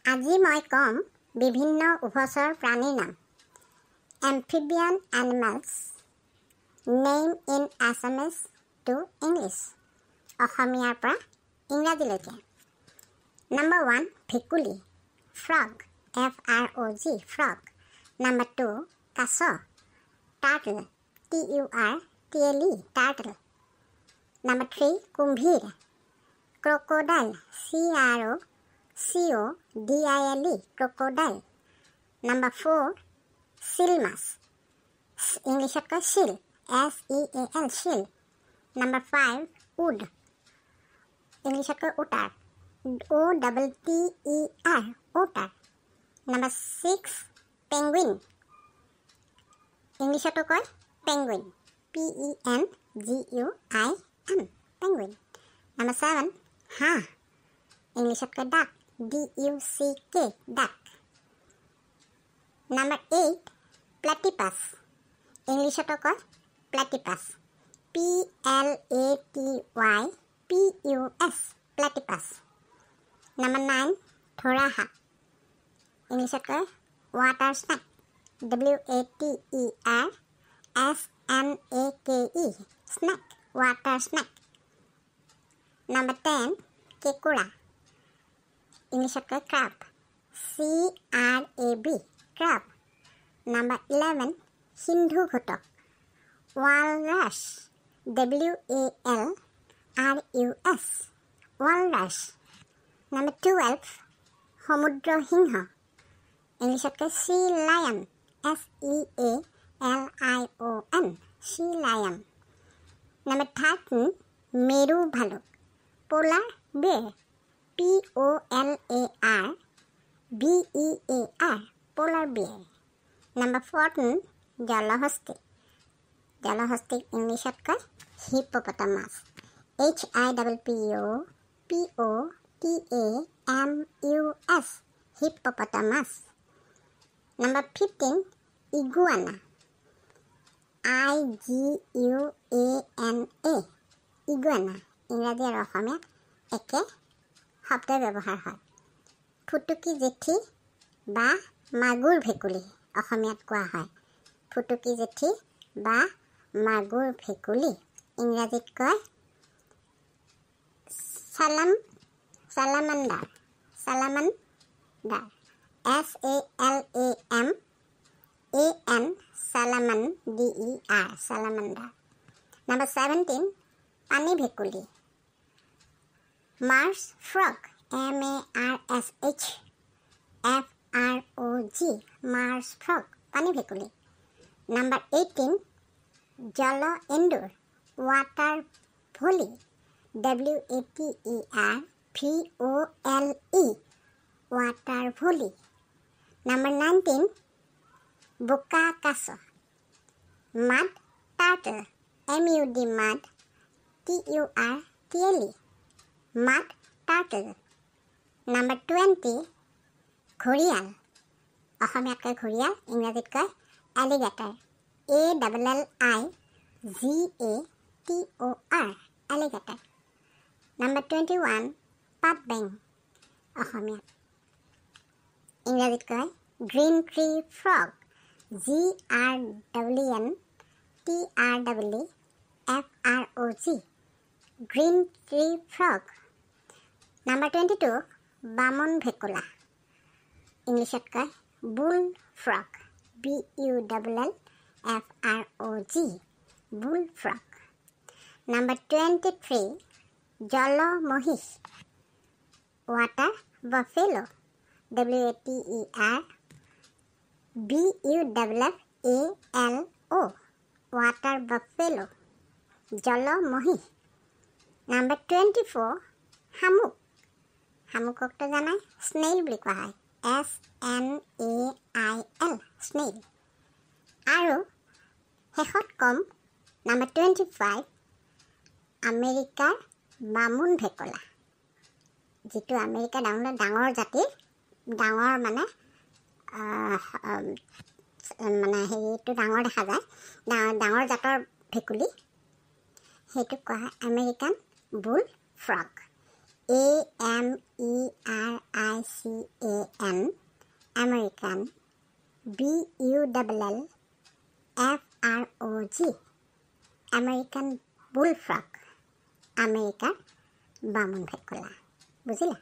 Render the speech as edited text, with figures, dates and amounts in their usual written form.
আজি মই কম বিভিন্ন উভচৰ প্ৰাণীৰ নাম amphibian animals name in Assamese to English অসমীয়াৰ পৰা ইংৰাজীলৈকে Number 1 ভেকুলী frog FROG frog Number 2 কাছ turtle TURTLE turtle Number 3 কুম্ভীৰ crocodile CROCODILE crocodile Number 4 seal মাছ ইংলিছত কয় seal SEAL seal Number 5 wood ইংলিছত কয় otter OTTER otter Number 6 penguin ইংলিছতো কয় penguin PENGUIN penguin Number 7 হাঁহ ইংলিছত কয় duck DUCK duck Number 8 platypus ইংলিছতো কয় platypus PLATYPUS platypus Number 9 thora হাঁহ ইংলিছত কয় water snake WATERSNAKE snake water snake Number 10 কেঁকুৰা ইংলিছত কয় crab CRAB crab Number 11 Sindhu ঘোটক walrus WALRUS walrus Number 12 সমুদ্ৰ সিংহ ইংলিছত কয় sea lion SEALION sea lion Number 13 মেৰু ভালুক polar bear POLAR BEAR polar bear Number 14 জলহস্তী ইংলিছত কয় hippopotamus HIPPOPOTAMUS hippopotamus Number 15 iguana IGUANA iguana ইংৰাজী আৰু অসমীয়াত একে শব্দ ব্যৱহাৰ হয় ফুটুকী জেঠী বা মাগুৰ ভেকুলী অসমীয়াত কোৱা হয় ফুটুকী জেঠী বা মাগুৰ ভেকুলী ইংৰাজীত কয় salamander SALAMANDER salamander salamander Number 17 পানী ভেকুলী marsh frog MARSH FROG marsh frog পানী ভেকুলী Number 18 জল এন্দুৰ water volley WATERVOLE water volley Number 19 বোকা কাছ mud turtle MUD mud TURTLE mud turtle Number 20 gharial অসমীয়াত কয় ঘৰিয়াল ইংৰাজীত কয় alligator ALLIGATOR alligator Number 21 পাতবেং অসমীয়াত ইংৰাজীত কয় green tree frog GRWNTRWFROG green tree frog Number 22 বামন ভেকুলা ইংলিছত কয় bull frog BULLFROG bull frog Number 23 জল মহিষ water buffalo WATERBUFFALO water buffalo জল মহিষ Number 24 শামুককটো জানাই স্নেইল বুলি কোৱা হয় SNAIL স্নেইল আৰু শেষত কম Number 25 আমেৰিকাৰ বামুণ ভেকুলা যিটো আমেৰিকা ডাঙৰ জাতিৰ ডাঙৰ মানে হেৰিটো ডাঙৰ দেখা যায় ডাঙৰ জাতৰ ভেকুলী সেইটো কোৱা হয় আমেৰিকান বুল frog AMERICAN, American, BULLFROG, American bullfrog, আমেৰিকাৰ বামুণ ভেকুলা। বুজিলা?